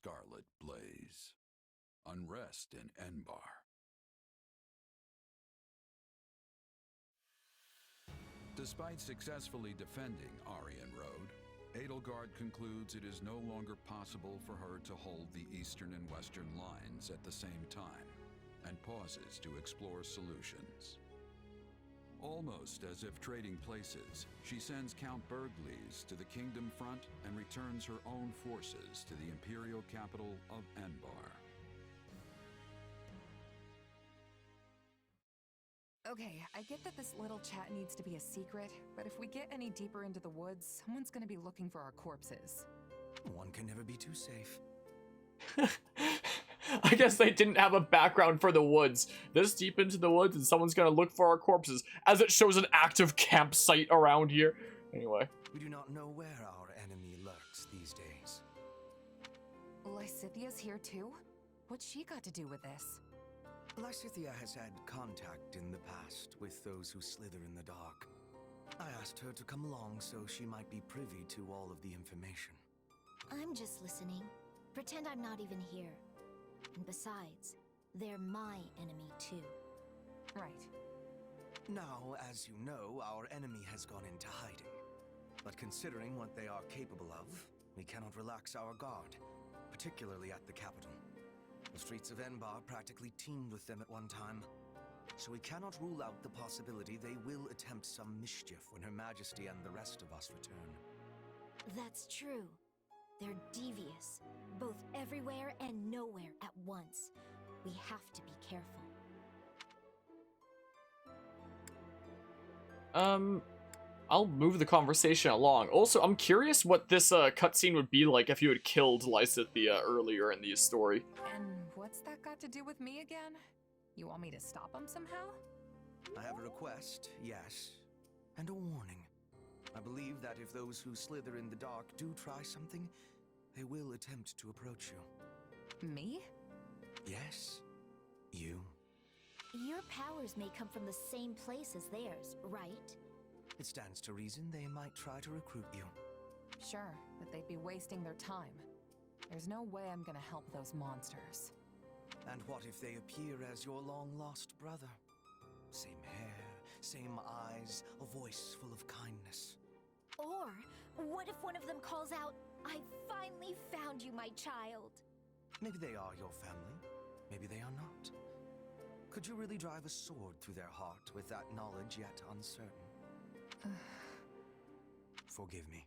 Scarlet blaze. Unrest in Enbarr. Despite successfully defending Aryan Road, Edelgard concludes it is no longer possible for her to hold the eastern and western lines at the same time, and pauses to explore solutions. Almost as if trading places, she sends Count Berglies to the Kingdom Front and returns her own forces to the imperial capital of Enbarr. Okay, I get that this little chat needs to be a secret, but if we get any deeper into the woods, someone's gonna be looking for our corpses. One can never be too safe. I guess they didn't have a background for the woods. This deep into the woods and someone's gonna look for our corpses, as it shows an active campsite around here. Anyway. We do not know where our enemy lurks these days. Lysithia's here too? What's she got to do with this? Lysithia has had contact in the past with those who slither in the dark. I asked her to come along so she might be privy to all of the information. I'm just listening. Pretend I'm not even here. And besides, they're my enemy too. Right. Now, as you know, our enemy has gone into hiding. But considering what they are capable of, we cannot relax our guard, particularly at the capital. The streets of Enbarr practically teemed with them at one time. So we cannot rule out the possibility they will attempt some mischief when Her Majesty and the rest of us return. That's true. They're devious, both everywhere and nowhere at once. We have to be careful. I'll move the conversation along. Also, I'm curious what this cutscene would be like if you had killed Lysithia earlier in the story. And what's that got to do with me again? You want me to stop him somehow? I have a request, yes, and a warning. I believe that if those who slither in the dark do try something, they will attempt to approach you. Me? Yes, you. Your powers may come from the same place as theirs, right? It stands to reason they might try to recruit you. Sure, but they'd be wasting their time. There's no way I'm gonna help those monsters. And what if they appear as your long-lost brother? Same hair, same eyes, a voice full of kindness. Or, what if one of them calls out, "I finally found you, my child"? Maybe they are your family, maybe they are not. Could you really drive a sword through their heart with that knowledge yet uncertain? Forgive me.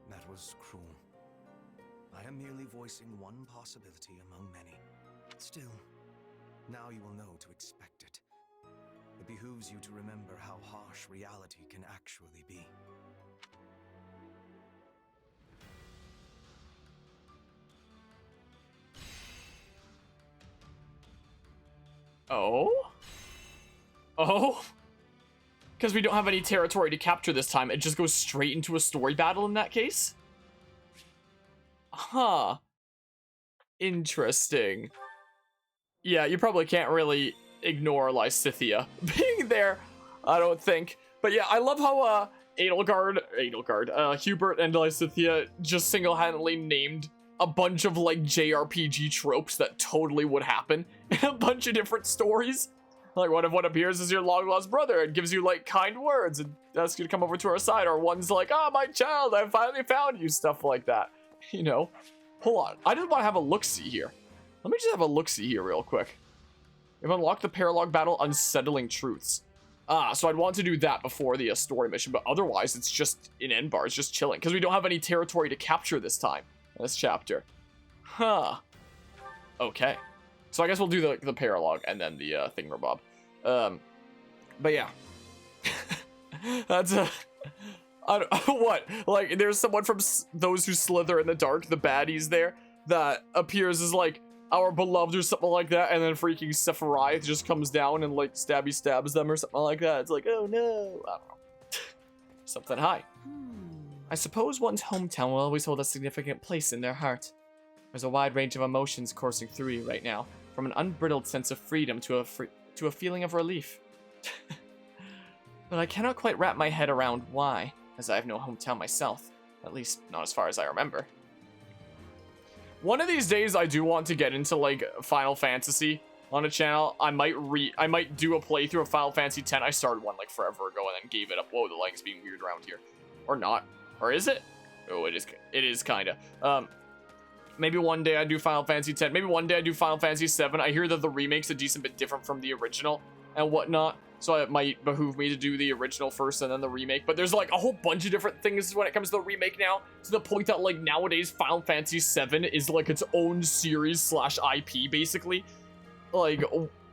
That was cruel. I am merely voicing one possibility among many. Still, now you will know to expect it. It behooves you to remember how harsh reality can actually be. Oh? Oh? Because we don't have any territory to capture this time, it just goes straight into a story battle in that case? Huh. Interesting. Yeah, you probably can't really ignore Lysithia being there, I don't think. But yeah, I love how Hubert and Lysithia just single-handedly named a bunch of like JRPG tropes that totally would happen in a bunch of different stories. Like, what if one appears as your long-lost brother and gives you, like, kind words and asks you to come over to our side? Or one's like, "Oh, my child, I finally found you," stuff like that. You know? Hold on. I just want to have a look-see here. Let me just have a look-see here real quick. We've unlocked the paralog battle, Unsettling Truths. So I'd want to do that before the story mission, but otherwise it's just in Enbarr, it's just chilling. Because we don't have any territory to capture this time, in this chapter. Huh. Okay. So I guess we'll do the paralog and then the thingamabob. But yeah. That's what? Like, there's someone from those who slither in the dark, the baddies there, that appears as, like, our beloved or something like that, and then freaking Sephiroth just comes down and, like, stabs them or something like that. It's like, oh no. I don't know. Something high. I suppose one's hometown will always hold a significant place in their heart. There's a wide range of emotions coursing through you right now, from an unbridled sense of freedom to a feeling of relief. But I cannot quite wrap my head around why, as I have no hometown myself, at least not as far as I remember. One of these days, I do want to get into like Final Fantasy on a channel. I might do a playthrough of Final Fantasy X. I started one like forever ago and then gave it up. Whoa, the lighting's being weird around here, or not, or is it? Oh, it is. It is kinda. Maybe one day I do Final Fantasy X. Maybe one day I do Final Fantasy VII. I hear that the remake's a decent bit different from the original and whatnot. So it might behoove me to do the original first and then the remake. But there's like a whole bunch of different things when it comes to the remake now. To the point that like nowadays Final Fantasy VII is like its own series / IP basically. Like,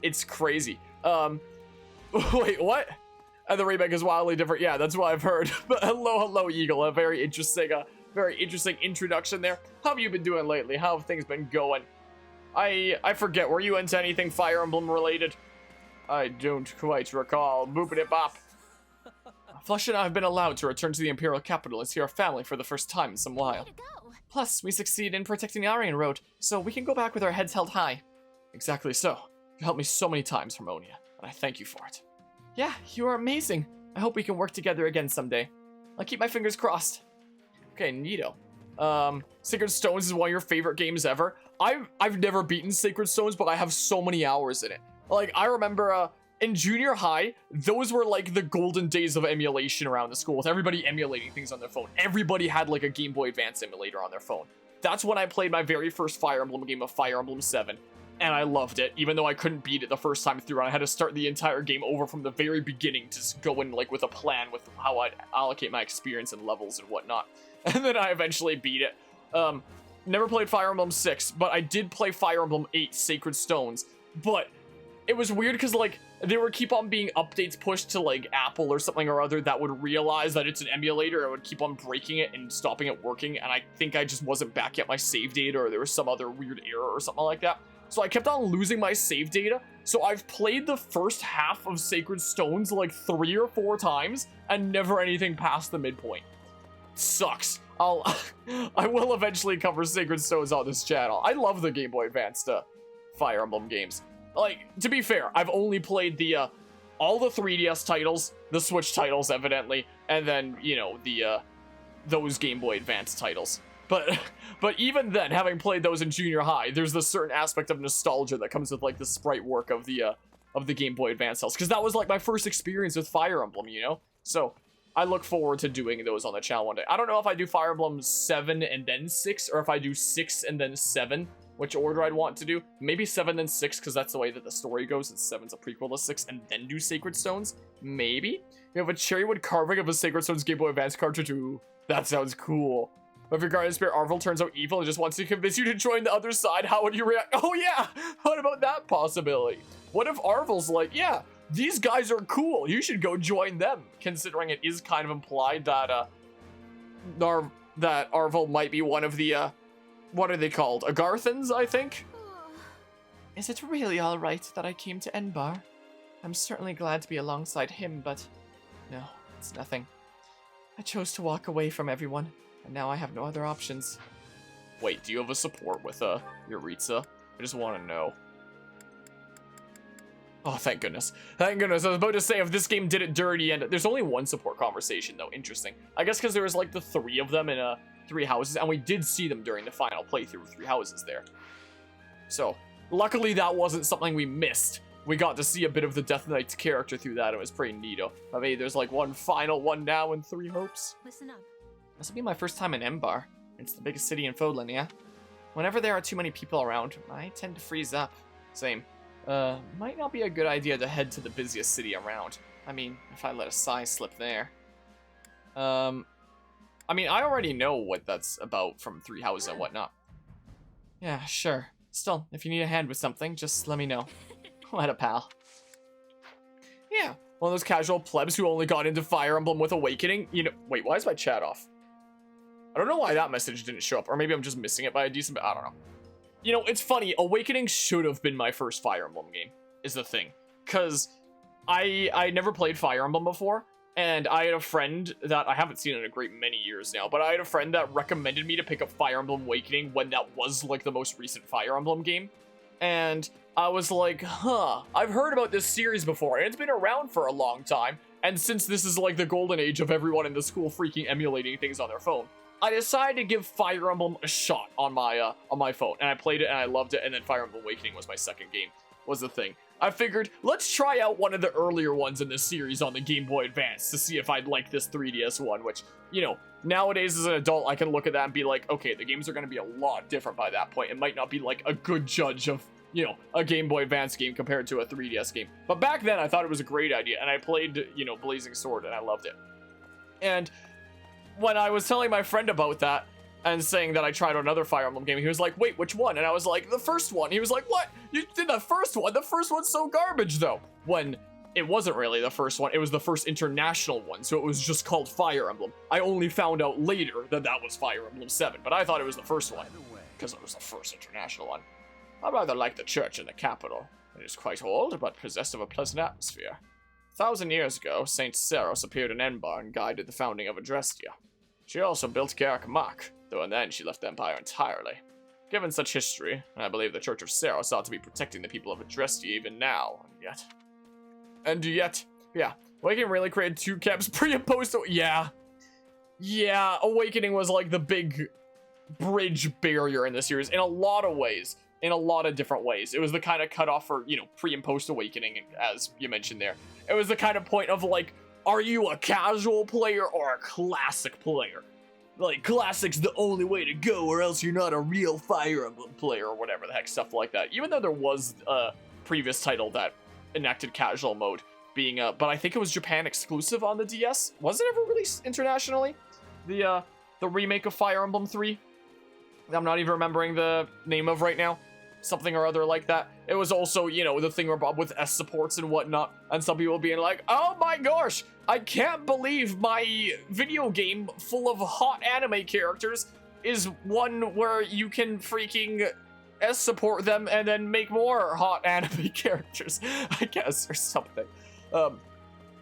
it's crazy. Wait, what? And the remake is wildly different. Yeah, that's what I've heard. But hello, Eagle. A very interesting introduction there. How have you been doing lately? How have things been going? I forget. Were you into anything Fire Emblem related? I don't quite recall. Boopity bop. Flush and I have been allowed to return to the Imperial Capital and see our family for the first time in some while. Plus, we succeeded in protecting the Aryan Road, so we can go back with our heads held high. Exactly so. You helped me so many times, Harmonia, and I thank you for it. Yeah, you are amazing. I hope we can work together again someday. I'll keep my fingers crossed. Okay, neato. Sacred Stones is one of your favorite games ever. I've never beaten Sacred Stones, but I have so many hours in it. Like, I remember, in junior high, those were like the golden days of emulation around the school, with everybody emulating things on their phone. Everybody had like a Game Boy Advance emulator on their phone. That's when I played my very first Fire Emblem game of Fire Emblem 7. And I loved it, even though I couldn't beat it the first time through. And I had to start the entire game over from the very beginning to go in like with a plan with how I'd allocate my experience and levels and whatnot. And then I eventually beat it. Never played Fire Emblem 6, but I did play Fire Emblem 8 Sacred Stones. But it was weird because like there would keep on being updates pushed to like Apple or something or other that would realize that it's an emulator and would keep on breaking it and stopping it working. And I think I just wasn't back at my save data, or there was some other weird error or something like that. So I kept on losing my save data. So I've played the first half of Sacred Stones like 3 or 4 times and never anything past the midpoint. Sucks. I will eventually cover Sacred Stones on this channel. I love the Game Boy Advance Fire Emblem games. Like, to be fair, I've only played the all the 3DS titles, the Switch titles evidently, and then, you know, the those Game Boy Advance titles. But even then, having played those in junior high, there's this certain aspect of nostalgia that comes with like the sprite work of the Game Boy Advance titles, because that was like my first experience with Fire Emblem, you know? So I look forward to doing those on the channel one day. I don't know if I do Fire Emblem 7 and then 6, or if I do 6 and then 7, which order I'd want to do. Maybe 7 then 6, because that's the way that the story goes, and 7's a prequel to 6, and then do Sacred Stones. Maybe. You have a cherrywood carving of a Sacred Stones Game Boy Advance cartridge. Ooh, that sounds cool. But if your guardian spirit Arvel turns out evil and just wants to convince you to join the other side, how would you react? Oh yeah, what about that possibility? What if Arvel's like, yeah, these guys are cool, you should go join them, considering it is kind of implied that that Arvel might be one of the what are they called? Agarthans, I think? Is it really alright that I came to Enbarr? I'm certainly glad to be alongside him, but no, it's nothing. I chose to walk away from everyone, and now I have no other options. Wait, do you have a support with Yuritsa? I just want to know. Oh, thank goodness. Thank goodness. I was about to say, if this game did it dirty, and there's only one support conversation, though. Interesting. I guess because there was, like, the 3 of them in 3 houses, and we did see them during the final playthrough of 3 houses there. So, luckily that wasn't something we missed. We got to see a bit of the Death Knight's character through that. It was pretty neato. I mean, there's, like, one final one now and 3 hopes. Listen up. This will be my first time in Embarr. It's the biggest city in Fodlan, yeah? Whenever there are too many people around, I tend to freeze up. Same. Might not be a good idea to head to the busiest city around. I mean, if I let a sigh slip there. I mean, I already know what that's about from 3 houses and whatnot. Yeah, sure. Still, if you need a hand with something, just let me know. What a pal. Yeah, one of those casual plebs who only got into Fire Emblem with Awakening. You know, wait, why is my chat off? I don't know why that message didn't show up, or maybe I'm just missing it by a decent bit. I don't know. You know, it's funny. Awakening should have been my first Fire Emblem game, is the thing. Because I never played Fire Emblem before, and I had a friend that I haven't seen in a great many years now, but I had a friend that recommended me to pick up Fire Emblem Awakening when that was, like, the most recent Fire Emblem game. And I was like, huh, I've heard about this series before, and it's been around for a long time. And since this is, like, the golden age of everyone in the school freaking emulating things on their phone, I decided to give Fire Emblem a shot on my phone, and I played it and I loved it. And then Fire Emblem Awakening was my second game. Was the thing. I figured, let's try out one of the earlier ones in this series on the Game Boy Advance to see if I'd like this 3DS one, which, you know, nowadays as an adult, I can look at that and be like, okay, the games are going to be a lot different by that point. It might not be like a good judge of, you know, a Game Boy Advance game compared to a 3DS game. But back then, I thought it was a great idea, and I played, you know, Blazing Sword, and I loved it. And when I was telling my friend about that, and saying that I tried another Fire Emblem game, he was like, wait, which one? And I was like, the first one. He was like, what? You did the first one? The first one's so garbage, though. When it wasn't really the first one. It was the first international one, so it was just called Fire Emblem. I only found out later that that was Fire Emblem 7, but I thought it was the first one, because it was the first international one. I rather like the church in the capital. It is quite old, but possessed of a pleasant atmosphere. 1,000 years ago, Saint Seros appeared in Enbarr and guided the founding of Adrestia. She also built Garrick Mach, though in the end she left the Empire entirely. Given such history, I believe the Church of Seros ought to be protecting the people of Adrestia even now, and yet, yeah, Awakening really created two camps pre and post. Yeah, Awakening was like the big bridge barrier in the series in a lot of ways, in a lot of different ways. It was the kind of cutoff for, you know, pre and post Awakening, as you mentioned there. It was the kind of point of like, are you a casual player or a classic player? Like, classic's the only way to go, or else you're not a real Fire Emblem player, or whatever the heck, stuff like that. Even though there was a previous title that enacted casual mode, being but I think it was Japan exclusive on the DS. Was it ever released internationally? The remake of Fire Emblem 3? I'm not even remembering the name of right now. Something or other like that. It was also, you know, the thingamabob with S supports and whatnot, and some people being like, oh my gosh, I can't believe my video game full of hot anime characters is one where you can freaking S support them and then make more hot anime characters, I guess, or something. And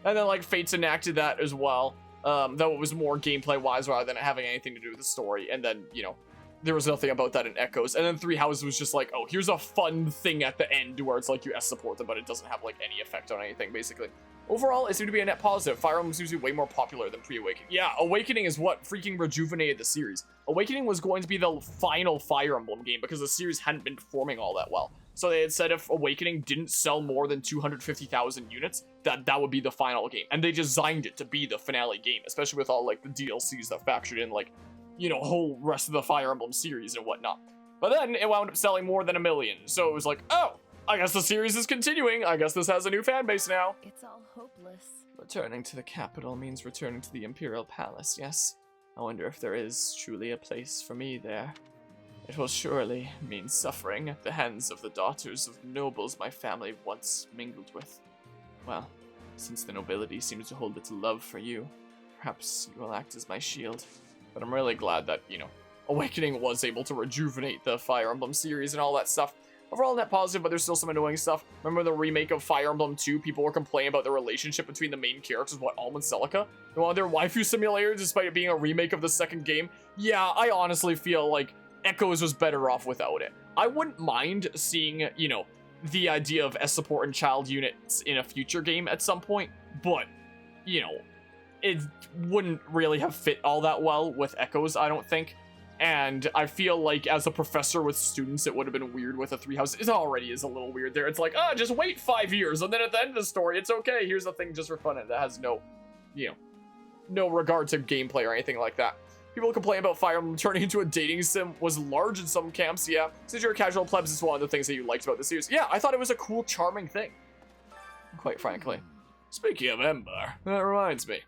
then, like, Fates enacted that as well, though it was more gameplay-wise rather than having anything to do with the story, and then, you know, there was nothing about that in Echoes. And then Three Houses was just like, oh, here's a fun thing at the end where it's like you S support them, but it doesn't have like any effect on anything, basically. Overall, it seemed to be a net positive. Fire Emblem seems to be way more popular than pre-Awakening. Yeah, Awakening is what freaking rejuvenated the series. Awakening was going to be the final Fire Emblem game because the series hadn't been performing all that well. So they had said if Awakening didn't sell more than 250,000 units, that would be the final game. And they designed it to be the finale game, especially with all like the DLCs that factored in like, you know, whole rest of the Fire Emblem series and whatnot. But then it wound up selling more than 1 million. So it was like, oh, I guess the series is continuing. I guess this has a new fan base now. It's all hopeless. Returning to the capital means returning to the Imperial Palace, yes. I wonder if there is truly a place for me there. It will surely mean suffering at the hands of the daughters of nobles my family once mingled with. Well, since the nobility seems to hold little love for you, perhaps you will act as my shield. But I'm really glad that, you know, Awakening was able to rejuvenate the Fire Emblem series and all that stuff. Overall net positive, but there's still some annoying stuff. Remember the remake of Fire Emblem 2? People were complaining about the relationship between the main characters, Alm and Celica. They wanted their waifu simulator despite it being a remake of the second game. Yeah, I honestly feel like Echoes was better off without it. I wouldn't mind seeing, you know, the idea of S support and child units in a future game at some point, but, you know, it wouldn't really have fit all that well with Echoes, I don't think. And I feel like as a professor with students, it would have been weird with a Three Houses. It already is a little weird there. It's like, oh, just wait 5 years, and then at the end of the story, it's okay. Here's a thing just for fun, and that has no, you know, no regard to gameplay or anything like that. People complain about Fire Emblem turning into a dating sim was large in some camps, yeah. Since you're a casual plebs, it's one of the things that you liked about the series. Yeah, I thought it was a cool, charming thing. Quite frankly. Speaking of Embarr, that reminds me.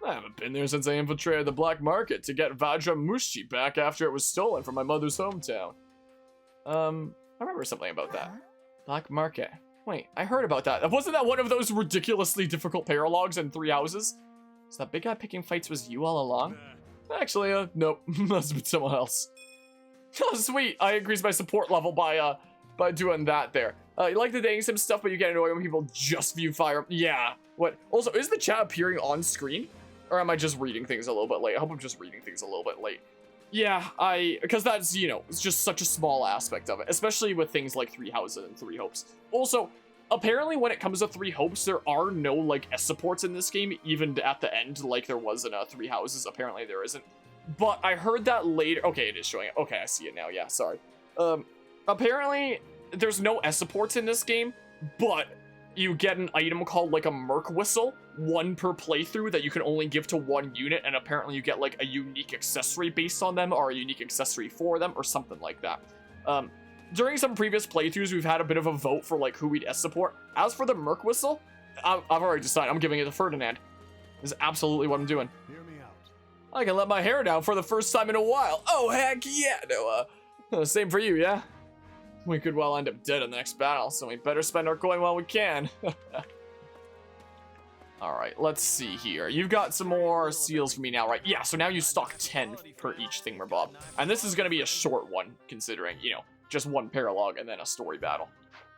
I haven't been there since I infiltrated the black market to get Vajramushi back after it was stolen from my mother's hometown. I remember something about that. Black market. Wait, I heard about that. Wasn't that one of those ridiculously difficult paralogs in Three Houses? So that big guy picking fights was you all along? Actually, nope. Must have been someone else. Oh, sweet. I increased my support level by doing that there. You like the dating sim stuff, but you get annoyed when people just view Fire. Yeah. What? Also, is the chat appearing on screen? Or am I just reading things a little bit late? I hope I'm just reading things a little bit late. Yeah, because that's, you know, it's just such a small aspect of it, especially with things like Three Houses and Three Hopes. Also, apparently when it comes to Three Hopes, there are no, like, S supports in this game, even at the end, like there was in Three Houses. Apparently there isn't. but I heard that later. Okay, it is showing it. Okay, I see it now. Yeah, sorry. Apparently, there's no S supports in this game, but you get an item called like a Merc Whistle, 1 per playthrough that you can only give to 1 unit, and apparently you get like a unique accessory based on them, or a unique accessory for them, or something like that. During some previous playthroughs, we've had a bit of a vote for like who we'd S support. As for the Merc Whistle, I've already decided. I'm giving it to Ferdinand. This is absolutely what I'm doing. Hear me out. I can let my hair down for the first time in a while. Oh, heck yeah. No, same for you, yeah? We could well end up dead in the next battle, so we better spend our coin while we can. Alright, let's see here. You've got some more seals for me now, right? Yeah, so now you stock 10 per each thingamabob. And this is going to be a short one, considering, you know, just 1 paralogue and then a story battle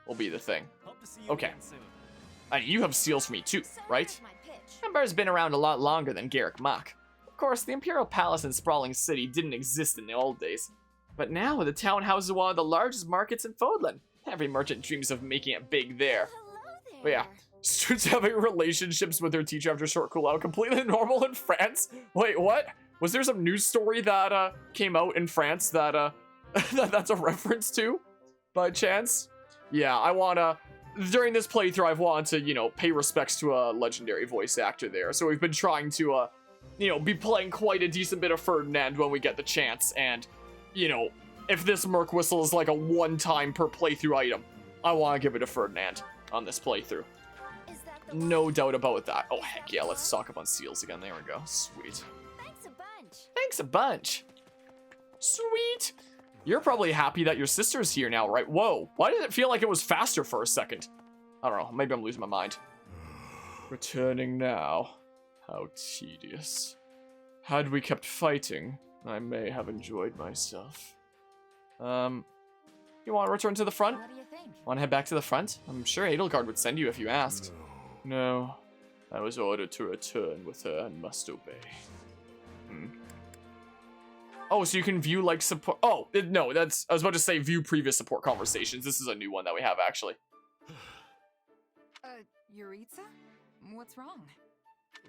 will be the thing. Okay. And you have seals for me too, right? Embarr's been around a lot longer than Garrick Mach. Of course, the Imperial Palace and sprawling city didn't exist in the old days. But now, the town houses one of the largest markets in Fodlan. Every merchant dreams of making it big there. But yeah, students having relationships with their teacher after a short cool out, completely normal in France? Wait, what? Was there some news story that came out in France that that's a reference to, by chance? Yeah, I wanna, during this playthrough, I've wanted to, you know, pay respects to a legendary voice actor there. So we've been trying to, you know, be playing quite a decent bit of Ferdinand when we get the chance, and you know, if this Merc Whistle is like a 1-time per playthrough item, I want to give it to Ferdinand on this playthrough. No doubt about that. Oh, heck yeah, let's stock up on seals again. There we go. Sweet. Thanks a bunch. Thanks a bunch. Sweet. You're probably happy that your sister's here now, right? Whoa, why did it feel like it was faster for a second? I don't know, maybe I'm losing my mind. Returning now. How tedious. Had we kept fighting, I may have enjoyed myself. You want to return to the front? What do you think? Want to head back to the front? I'm sure Edelgard would send you if you asked. No. I was ordered to return with her and must obey. Oh, so you can view, like, support... Oh, no, that's... I was about to say view previous support conversations. This is a new one that we have, actually. Yuritsa? What's wrong?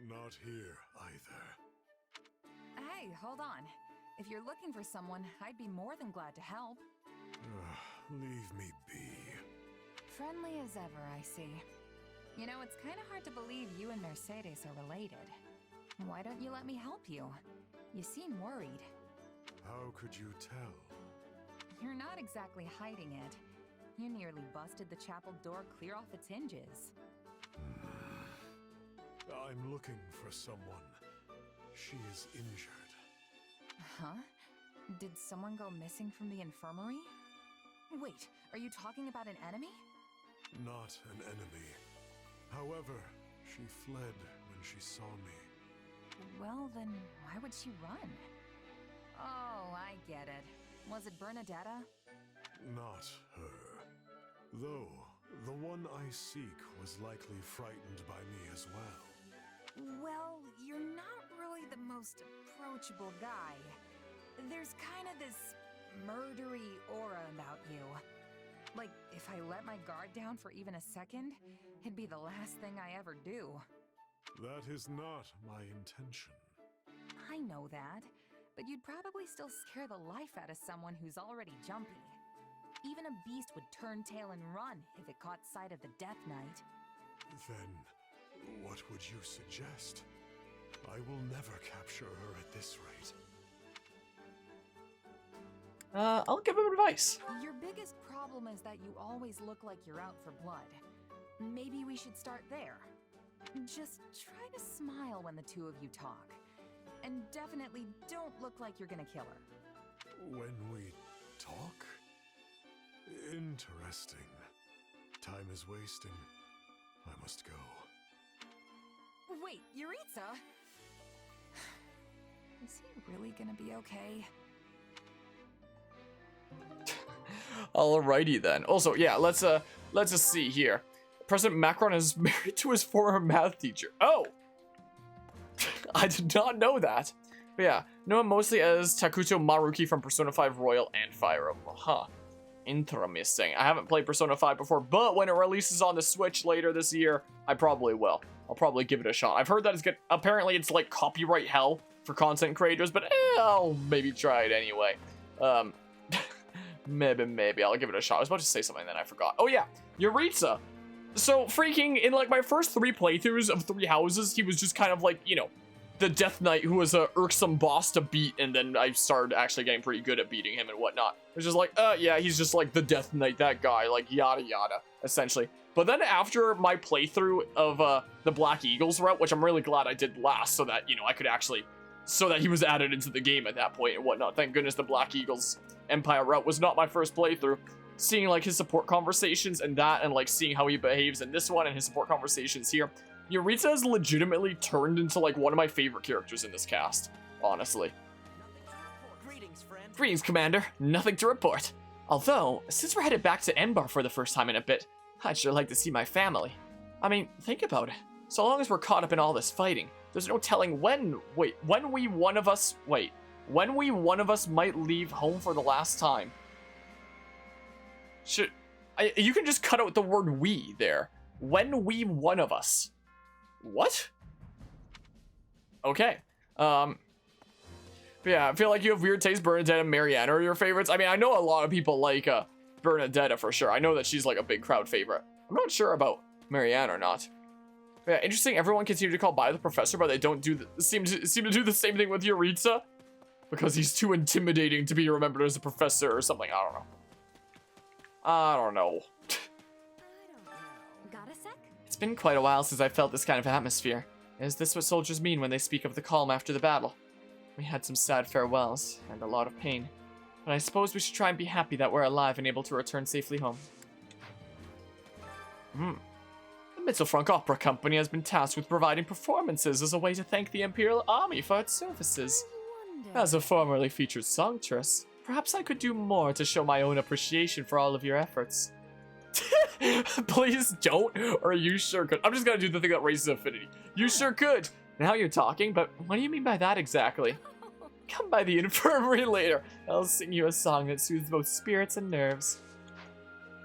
Not here, either. Hey, hold on. If you're looking for someone, I'd be more than glad to help. Leave me be. Friendly as ever, I see. You know, it's kind of hard to believe you and Mercedes are related. Why don't you let me help you? You seem worried. How could you tell? You're not exactly hiding it. You nearly busted the chapel door clear off its hinges. I'm looking for someone. She is injured. Huh? Did someone go missing from the infirmary? Wait, are you talking about an enemy? Not an enemy. However, she fled when she saw me. Well, then why would she run? Oh, I get it. Was it Bernadetta? Not her. Though, the one I seek was likely frightened by me as well. Well, you're not really the most approachable guy. There's kind of this murdery aura about you. Like, if I let my guard down for even a second, it'd be the last thing I ever do. That is not my intention. I know that, but you'd probably still scare the life out of someone who's already jumpy. Even a beast would turn tail and run if it caught sight of the Death Knight. Then, what would you suggest? I will never capture her at this rate. I'll give him advice. Your biggest problem is that you always look like you're out for blood. Maybe we should start there. Just try to smile when the two of you talk. And definitely don't look like you're gonna kill her. When we talk? Interesting. Time is wasting. I must go. Wait, Yuritsa? Is he really gonna be okay? Alrighty then. Also, yeah, let's just see here. President Macron is married to his former math teacher. Oh! I did not know that. But yeah, know him mostly as Takuto Maruki from Persona 5 Royal and Fire Emblem. Huh. Interesting. I haven't played Persona 5 before, but when it releases on the Switch later this year, I probably will. I'll probably give it a shot. I've heard that apparently it's like copyright hell for content creators, but I'll maybe try it anyway. Maybe I'll give it a shot. I was about to say something, then I forgot. Oh yeah, Yuritsa. So freaking in like my first 3 playthroughs of 3 houses, he was just kind of like, you know, the Death Knight who was a irksome boss to beat, and then I started actually getting pretty good at beating him and whatnot. It was just like, yeah, he's just like the Death Knight, that guy, like yada yada, essentially. But then after my playthrough of the Black Eagles route, which I'm really glad I did last, so that, you know, I could actually, so that he was added into the game at that point and whatnot. Thank goodness the Black Eagles Empire route was not my first playthrough. Seeing like his support conversations and that, and like seeing how he behaves in this one and his support conversations here, Yuritsa has legitimately turned into like one of my favorite characters in this cast, honestly. Greetings, Commander. Nothing to report. Although, since we're headed back to Enbarr for the first time in a bit, I'd sure like to see my family. I mean, think about it. So long as we're caught up in all this fighting, there's no telling when we one of us might leave home for the last time. You can just cut out the word we there. When we one of us. What? Okay. But yeah, I feel like you have weird taste. Bernadette and Marianne are your favorites. I mean, I know a lot of people like Bernadette for sure. I know that she's like a big crowd favorite. I'm not sure about Marianne or not. But yeah, interesting. Everyone continues to call by the professor, but they don't seem to do the same thing with Yuritsa because he's too intimidating to be remembered as a professor or something. I don't know. Got a sec? It's been quite a while since I felt this kind of atmosphere. Is this what soldiers mean when they speak of the calm after the battle? We had some sad farewells and a lot of pain, but I suppose we should try and be happy that we're alive and able to return safely home. The Mittelfrank Opera Company has been tasked with providing performances as a way to thank the Imperial Army for its services. As a formerly featured songstress, perhaps I could do more to show my own appreciation for all of your efforts. Please don't, or you sure could. I'm just gonna do the thing that raises affinity. You sure could. Now you're talking, but what do you mean by that exactly? Come by the infirmary later. I'll sing you a song that soothes both spirits and nerves.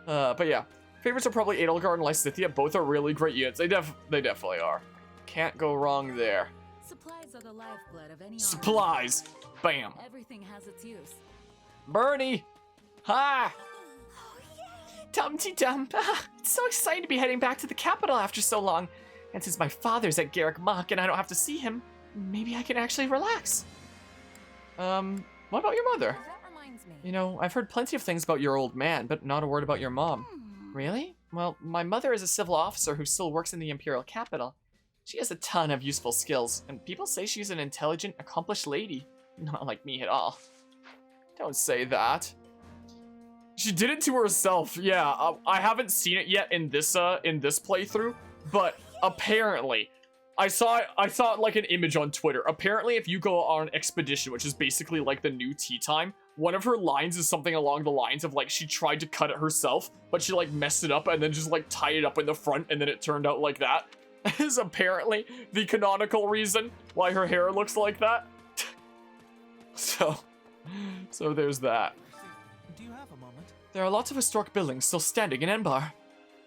But yeah. Favorites are probably Edelgard and Lysithea. Both are really great units. They definitely are. Can't go wrong there. Supplies are the lifeblood of any army. Supplies! Bam! Everything has its use. Bernie! Hi! Tum-ti-tum. It's so exciting to be heading back to the capital after so long. And since my father's at Garrick Mach and I don't have to see him, maybe I can actually relax. What about your mother? That reminds me. You know, I've heard plenty of things about your old man, but not a word about your mom. Really? Well, my mother is a civil officer who still works in the Imperial capital. She has a ton of useful skills, and people say she's an intelligent, accomplished lady. Not like me at all. Don't say that. She did it to herself. Yeah, I haven't seen it yet in this playthrough, but apparently, I saw like an image on Twitter. Apparently, if you go on Expedition, which is basically like the new tea time, one of her lines is something along the lines of like she tried to cut it herself, but she like messed it up and then just like tied it up in the front, and then it turned out like that. Is apparently the canonical reason why her hair looks like that. So there's that. Do you have a moment? There are lots of historic buildings still standing in Enbarr.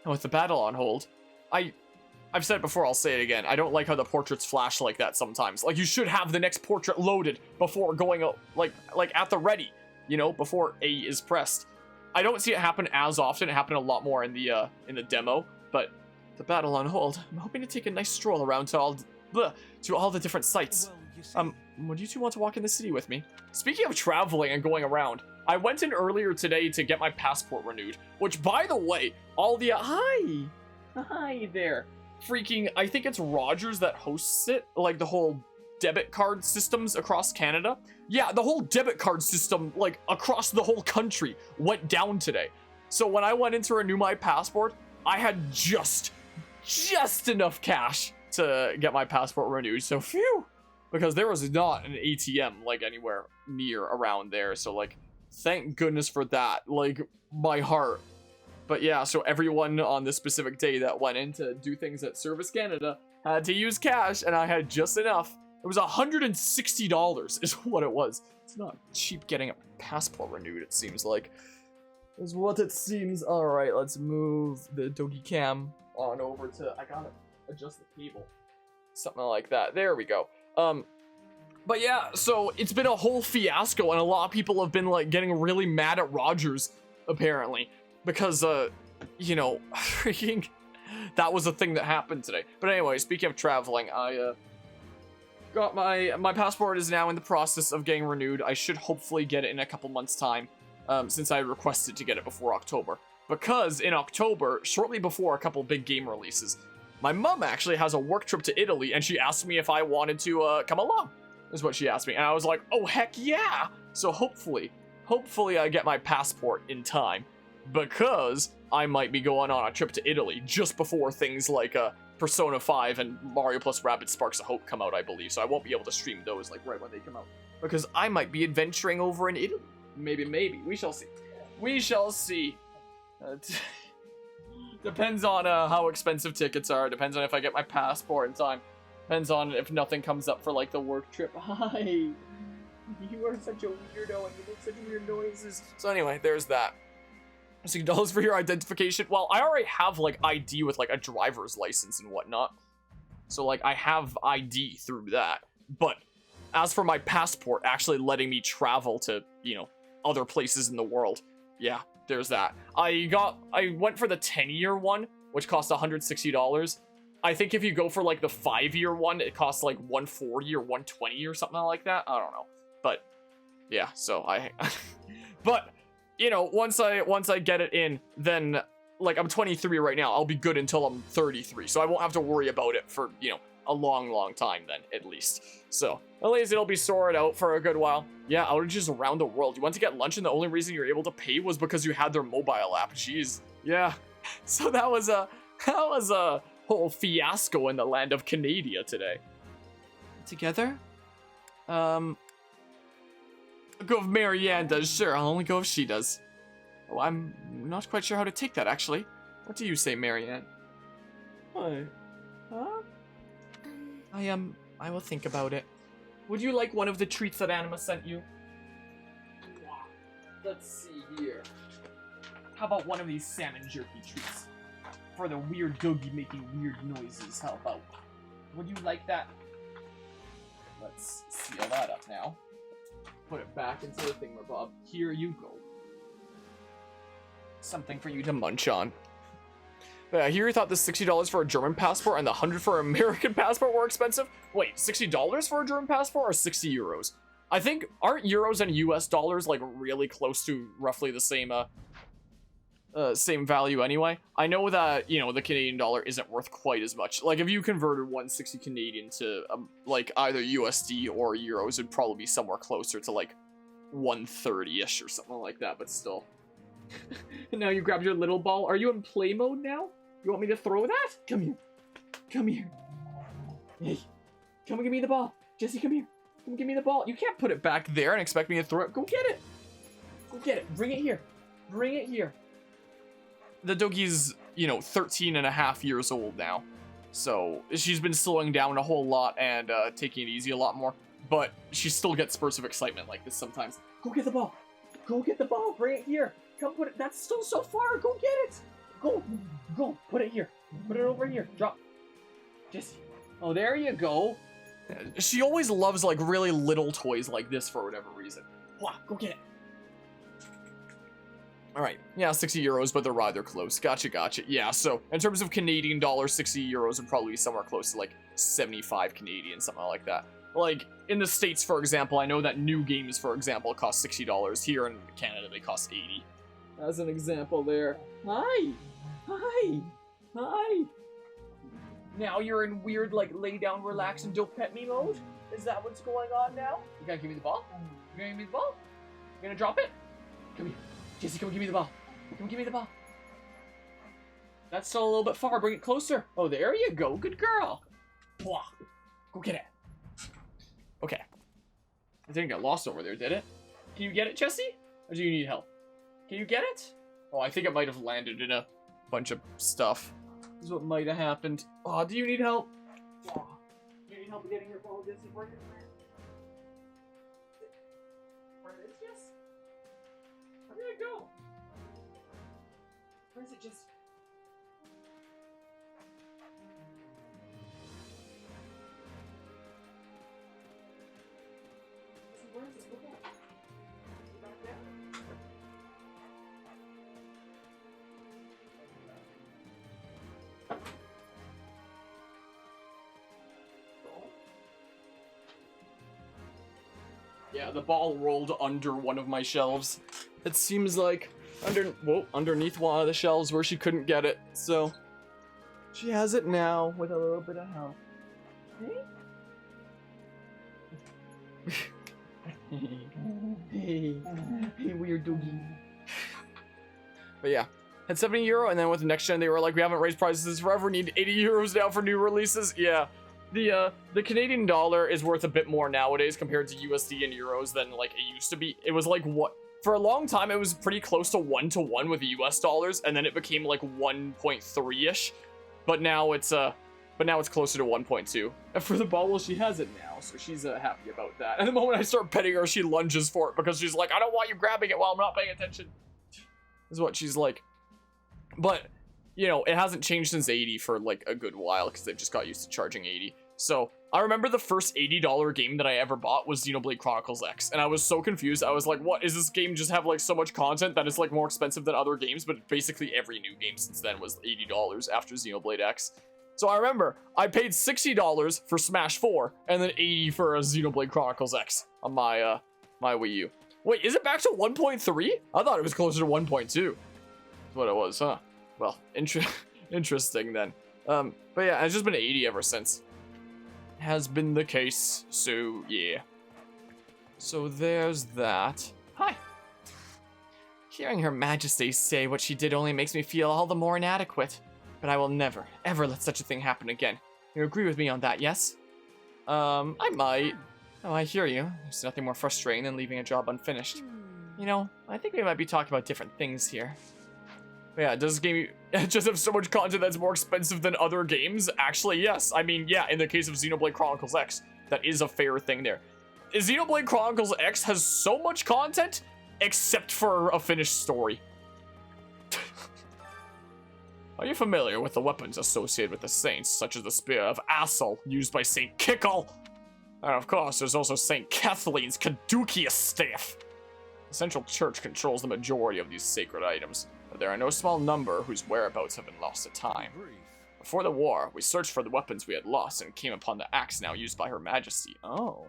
And with the battle on hold, I've said it before, I'll say it again. I don't like how the portraits flash like that sometimes. Like, you should have the next portrait loaded before going, like at the ready, you know, before A is pressed. I don't see it happen as often. It happened a lot more in the demo, but the battle on hold. I'm hoping to take a nice stroll around to all the different sites. Well, you see, Would you two want to walk in the city with me? Speaking of traveling and going around, I went in earlier today to get my passport renewed, which, by the way, all the hi there. Freaking, I think it's Rogers that hosts it, like the whole debit card systems across Canada. Yeah, the whole debit card system, like across the whole country, went down today. So when I went in to renew my passport, I had just enough cash to get my passport renewed. So phew, because there was not an ATM like anywhere near around there. So like, thank goodness for that. Like, my heart. But yeah, so everyone on this specific day that went in to do things at Service Canada had to use cash, and I had just enough. It was $160 is what it was. It's not cheap getting a passport renewed, it seems like. Is what it seems. Alright, let's move the doggy cam on over to... I gotta adjust the cable. Something like that. There we go. But yeah, so it's been a whole fiasco, and a lot of people have been like getting really mad at Rogers, apparently, because you know, freaking, that was a thing that happened today. But anyway, speaking of traveling, I got my passport is now in the process of getting renewed. I should hopefully get it in a couple months' time, since I requested to get it before October. Because in October, shortly before a couple big game releases, my mom actually has a work trip to Italy, and she asked me if I wanted to come along. Is what she asked me, and I was like, oh heck yeah! So hopefully I get my passport in time, because I might be going on a trip to Italy just before things like Persona 5 and Mario plus Rabbids Sparks of Hope come out, I believe, so I won't be able to stream those like right when they come out, because I might be adventuring over in Italy. Maybe, we shall see. We shall see. Depends on how expensive tickets are, depends on if I get my passport in time. Depends on if nothing comes up for like the work trip. Hi, you are such a weirdo and you make such weird noises. So anyway, there's that. $60 for your identification. Well, I already have like ID with like a driver's license and whatnot. So like I have ID through that. But as for my passport actually letting me travel to, you know, other places in the world, yeah, there's that. I went for the 10-year one, which cost $160. I think if you go for like the 5-year one, it costs like $140 or $120 or something like that. I don't know, but yeah. So but you know, once I get it in, then like I'm 23 right now. I'll be good until I'm 33, so I won't have to worry about it for, you know, a long time then, at least. So at least it'll be sorted out for a good while. Yeah, outages around the world. You went to get lunch, and the only reason you're able to pay was because you had their mobile app. Jeez, yeah. So that was a whole fiasco in the land of Canada today. Together? I'll go if Marianne does, sure. I'll only go if she does. Oh, I'm not quite sure how to take that, actually. What do you say, Marianne? What? Huh? I will think about it. Would you like one of the treats that Anima sent you? Let's see here. How about one of these salmon jerky treats? For the weird doggy making weird noises, how about? Would you like that? Let's seal that up now. Put it back into the thingamabob. Here you go. Something for you to munch on. Yeah, here you thought the $60 for a German passport and the $100 for an American passport were expensive? Wait, $60 for a German passport or 60 euros? I think, aren't euros and US dollars like really close to roughly the same same value anyway? I know that, you know, the Canadian dollar isn't worth quite as much. Like if you converted 160 Canadian to like either USD or euros, it'd probably be somewhere closer to like 130-ish or something like that, but still. Now you grabbed your little ball. Are you in play mode now? You want me to throw that? Come here. Come here. Hey, come and give me the ball. Jesse, come here. Come give me the ball. You can't put it back there and expect me to throw it. Go get it. Go get it. Bring it here. Bring it here. The doggy's, you know, 13 and a half years old now. So she's been slowing down a whole lot and taking it easy a lot more. But she still gets spurts of excitement like this sometimes. Go get the ball. Go get the ball. Bring it here. Come put it. That's still so far. Go get it. Go. Go. Put it here. Put it over here. Drop. Jesse. Oh, there you go. She always loves like really little toys like this for whatever reason. Wow, go get it. All right. Yeah, 60 euros, but they're rather close. Gotcha. Yeah, so in terms of Canadian dollars, 60 euros would probably be somewhere close to like 75 Canadian, something like that. Like in the States, for example, I know that new games, for example, cost $60. Here in Canada, they cost 80. As an example there. Hi. Now you're in weird, like, lay down, relax, and don't pet me mode? Is that what's going on now? You gotta give me the ball? You gonna give me the ball? You gonna drop it? Come here. Jesse, come give me the ball. Come give me the ball. That's still a little bit far. Bring it closer. Oh, there you go. Good girl. Blah. Go get it. Okay. It didn't get lost over there, did it? Can you get it, Jesse? Or do you need help? Can you get it? Oh, I think it might have landed in a bunch of stuff. This is what might have happened. Oh, do you need help? Oh, do you need help getting your ball, Jesse? Where is it? Where is it, Jess? Where did it go? Where is it, Jess? Yeah, the ball rolled under one of my shelves. It seems like underneath one of the shelves where she couldn't get it. So she has it now with a little bit of help. Hey, weird doggy. But yeah, had 70 euro, and then with the next gen, they were like, we haven't raised prices forever. Need 80 euros now for new releases. Yeah, the Canadian dollar is worth a bit more nowadays compared to USD and euros than like it used to be. It was like what for a long time it was pretty close to 1-to-1 with the US dollars, and then it became like 1.3ish. But now it's closer to 1.2. And for the ball, well, she has it now, so she's happy about that. And the moment I start petting her, she lunges for it because she's like, I don't want you grabbing it while I'm not paying attention. Is what she's like. But, you know, it hasn't changed since 80 for like a good while because they've just got used to charging 80. So I remember the first $80 game that I ever bought was Xenoblade Chronicles X, and I was so confused. I was like, what, is this game just have like so much content that it's like more expensive than other games? But basically every new game since then was $80 after Xenoblade X. So I remember I paid $60 for Smash 4 and then $80 for a Xenoblade Chronicles X on my my Wii U. Wait, is it back to 1.3? I thought it was closer to 1.2. That's what it was, huh? Well, interesting then. But yeah, it's just been 80 ever since. Has been the case, so yeah. So there's that. Hi. Hearing Her Majesty say what she did only makes me feel all the more inadequate. But I will never, ever let such a thing happen again. You agree with me on that, yes? I might. Oh, I hear you. There's nothing more frustrating than leaving a job unfinished. You know, I think we might be talking about different things here. But yeah, does this game just have so much content that's more expensive than other games? Actually, yes. I mean, yeah, in the case of Xenoblade Chronicles X, that is a fair thing there. Xenoblade Chronicles X has so much content, except for a finished story. Are you familiar with the weapons associated with the saints, such as the Spear of Assel, used by Saint Kickle? And of course, there's also Saint Kathleen's Caduceus Staff. The Central Church controls the majority of these sacred items, but there are no small number whose whereabouts have been lost to time. Before the war, we searched for the weapons we had lost and came upon the axe now used by Her Majesty. Oh.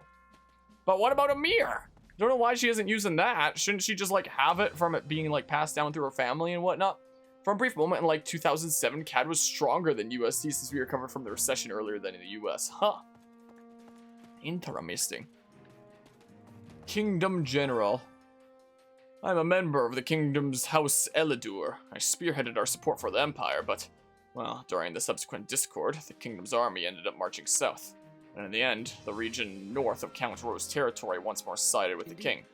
But what about Emir? Don't know why she isn't using that. Shouldn't she just like have it from it being like passed down through her family and whatnot? For a brief moment in like 2007, CAD was stronger than USD since we recovered from the recession earlier than in the US. Huh. Interesting. Kingdom General. I'm a member of the Kingdom's House Elidur. I spearheaded our support for the Empire, but, well, during the subsequent discord, the Kingdom's army ended up marching south. And in the end, the region north of Count Rose territory once more sided with the king.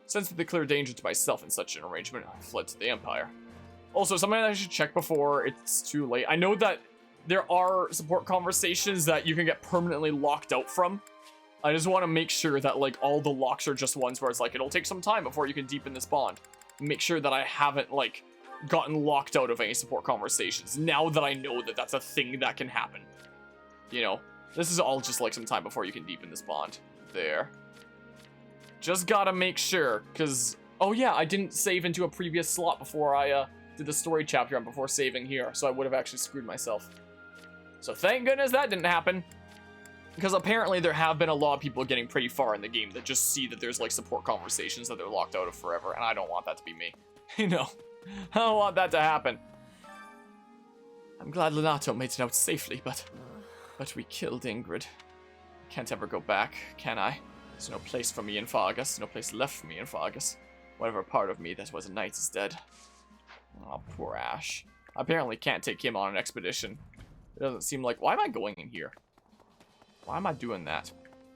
Sensing the clear danger to myself in such an arrangement, I fled to the Empire. Also, something I should check before it's too late. I know that there are support conversations that you can get permanently locked out from. I just want to make sure that, like, all the locks are just ones where it's like, it'll take some time before you can deepen this bond. Make sure that I haven't, like, gotten locked out of any support conversations, now that I know that that's a thing that can happen. You know, this is all just, like, some time before you can deepen this bond. There. Just gotta make sure, because... Oh, yeah, I didn't save into a previous slot before I, did the story chapter on before saving here, so I would have actually screwed myself. So thank goodness that didn't happen. Because apparently there have been a lot of people getting pretty far in the game that just see that there's like support conversations that they're locked out of forever, and I don't want that to be me. You know, I don't want that to happen. I'm glad Lenato made it out safely, but we killed Ingrid. Can't ever go back, can I? There's no place for me in Fargus, no place left for me in Fargus. Whatever part of me that was a knight is dead. Oh, poor Ash. I apparently can't take him on an expedition. It doesn't seem like... Why am I going in here? Why am I doing that?